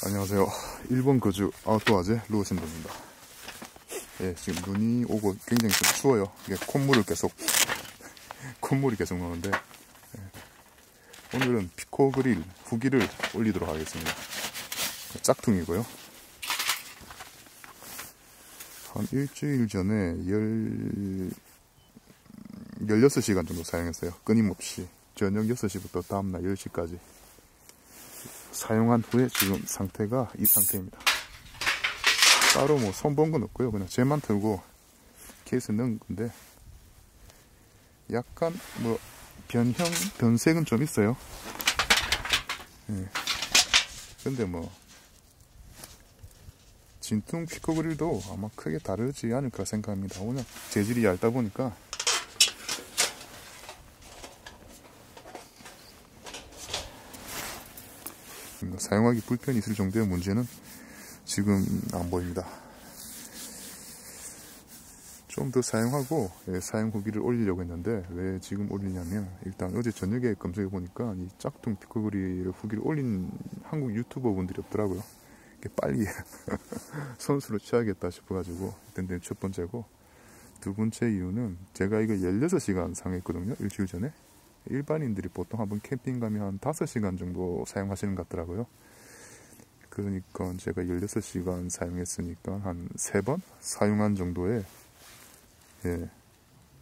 안녕하세요. 일본 거주 아웃도어즈 루오신드입니다. 예, 지금 눈이 오고 굉장히 좀 추워요. 이게 콧물이 계속 나오는데, 예, 오늘은 피코 그릴 후기를 올리도록 하겠습니다. 짝퉁이고요. 한 일주일 전에 16시간 정도 사용했어요. 끊임없이. 저녁 6시부터 다음날 10시까지. 사용한 후에 지금 상태가 이 상태입니다. 따로 뭐 손본 건 없고요. 그냥 쟤만 틀고 케이스 넣은 건데, 약간 뭐 변색은 좀 있어요. 예. 근데 뭐 진퉁 피코 그릴도 아마 크게 다르지 않을까 생각합니다. 워낙 재질이 얇다 보니까. 사용하기 불편이 있을 정도의 문제는 지금 안 보입니다. 좀 더 사용하고 사용 후기를 올리려고 했는데, 왜 지금 올리냐면, 일단 어제 저녁에 검색해 보니까 이 짝퉁 피코 그릴 후기를 올린 한국 유튜버 분들이 없더라고요. 빨리 선수로 취하겠다 싶어가지고, 일단 첫 번째고, 두 번째 이유는 제가 이거 16시간 사용했거든요. 일주일 전에. 일반인들이 보통 한번 캠핑 가면 한 5시간 정도 사용하시는 것 같더라고요. 그러니까 제가 16시간 사용했으니까 한 3번 사용한 정도의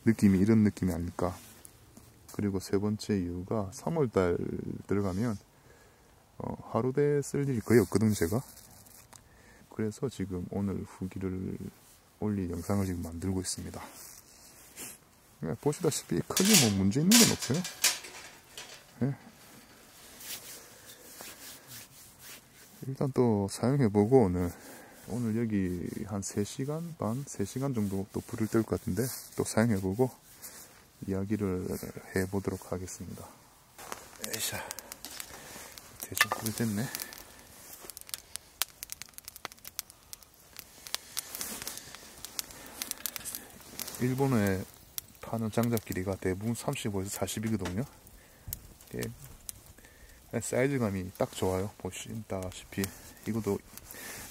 느낌이 이런 느낌이 아닐까. 그리고 세 번째 이유가 3월달 들어가면 하루대 쓸 일이 거의 없거든요, 제가. 그래서 지금 오늘 후기를 올릴 영상을 지금 만들고 있습니다. 보시다시피 크게 뭐 문제 있는 건 없어요. 예. 일단 또 사용해보고 오늘 여기 한 3시간 반, 3시간 정도 또 불을 뗄 것 같은데, 또 사용해보고 이야기를 해보도록 하겠습니다. 에이샤, 대충 불 뗐네. 일본에 파는 장작 길이가 대부분 35에서 40이거든요. 사이즈감이 딱 좋아요. 보시다시피 이것도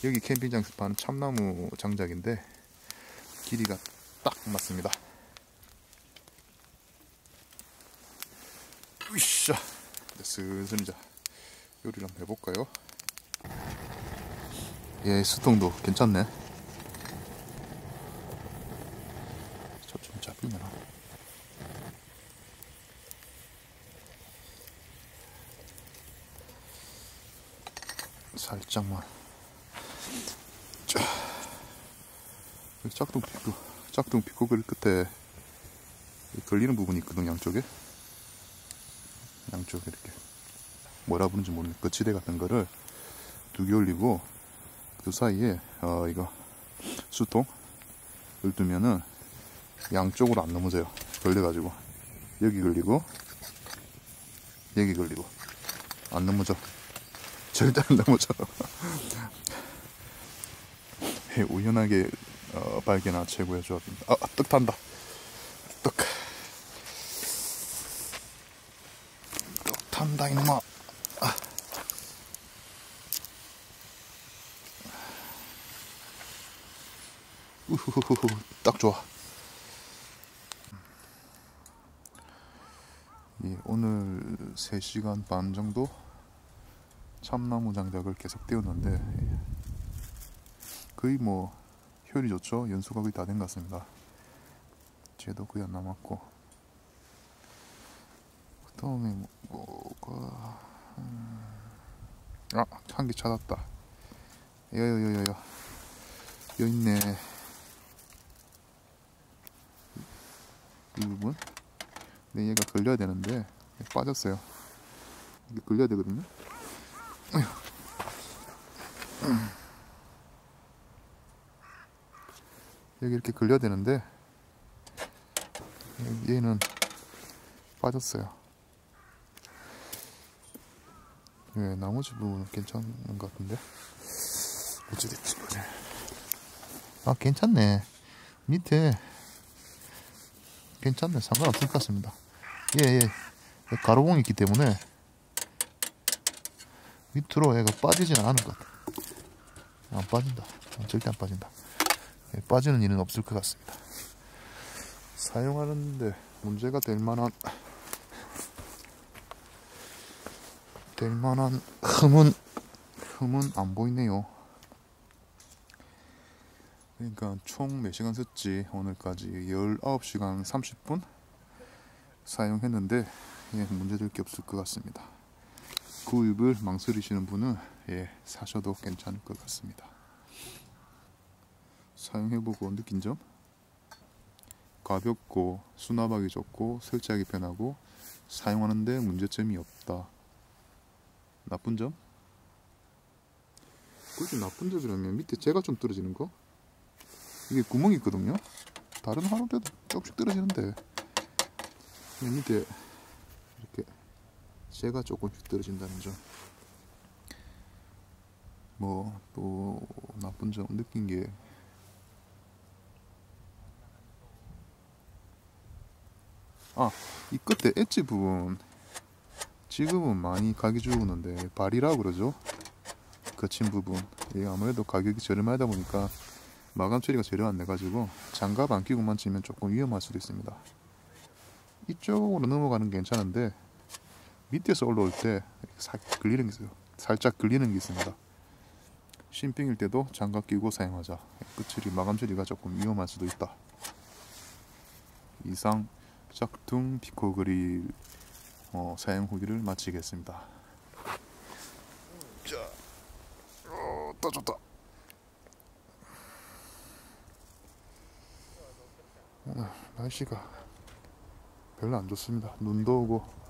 여기 캠핑장에서 파는 참나무 장작인데 길이가 딱 맞습니다. 으쌰, 슬슬 이제 요리를 한번 해볼까요? 예, 수통도 괜찮네. 저 좀 잡히려나? 살짝만. 자, 짝퉁 피코 그릴 끝에 걸리는 부분이 있거든. 양쪽에 이렇게 뭐라 부르는지 모르겠네. 거치대 같은 거를 2개 올리고, 그 사이에 이거 수통을 두면은 양쪽으로 안 넘어져요. 걸려가지고 여기 걸리고 안 넘어져. 절대 안 넘어져. 우연하게 발견한 최고의 조합입니다. 떡 탄다. 떡 탄다 이놈아. 우후후후, 딱 좋아. 예, 오늘 3시간 반 정도 참나무 장작을 계속 떼었는데, 거의 뭐 효율이 좋죠. 연수가 거의 다 된 것 같습니다. 쟤도 거의 안 남았고, 그 다음에 뭐가 한 개 찾았다. 여기 있네. 이 부분. 근데 얘가 걸려야 되는데 빠졌어요. 이게 걸려야 되거든요. 여기 이렇게 걸려야 되는데 얘는 빠졌어요. 예, 나머지 부분은 괜찮은 것 같은데. 어찌됐지 그래. 괜찮네. 밑에 괜찮네. 상관없을 것 같습니다. 예. 가로봉이 있기 때문에 밑으로 얘가 빠지진 않을 것 같아. 안 빠진다. 절대 안 빠진다. 빠지는 일은 없을 것 같습니다. 사용하는데 문제가 될 만한 흠은 안 보이네요. 그러니까 총 몇 시간 썼지? 오늘까지 19시간 30분 사용했는데 문제될 게 없을 것 같습니다. 구입을 망설이시는 분은 사셔도 괜찮을 것 같습니다. 사용해보고 느낀 점? 가볍고 수납하기 좋고 설치하기 편하고 사용하는데 문제점이 없다. 나쁜 점? 굳이 나쁜 점이라면 밑에 재가 좀 떨어지는 거? 이게 구멍이 있거든요. 다른 화로대도 조금씩 떨어지는데 밑에 이렇게 재가 조금씩 떨어진다는 점. 뭐 또 나쁜 점 느낀 게 이 끝에 엣지 부분 지금은 많이 가격이 주는데 발이라고 그러죠. 거친 부분. 아무래도 가격이 저렴하다 보니까 마감 처리가 재료 안 내가지고 장갑 안 끼고만 치면 조금 위험할 수도 있습니다. 이쪽으로 넘어가는 게 괜찮은데 밑에서 올라올 때 걸리는 게 있어요. 살짝 걸리는 게 있습니다. 신빙일 때도 장갑 끼고 사용하자. 끝처리 마감 처리가 조금 위험할 수도 있다. 이상 짝퉁 피코 그릴 사용 후기를 마치겠습니다. 자, 좋다. 오늘 날씨가 별로 안 좋습니다. 눈도 오고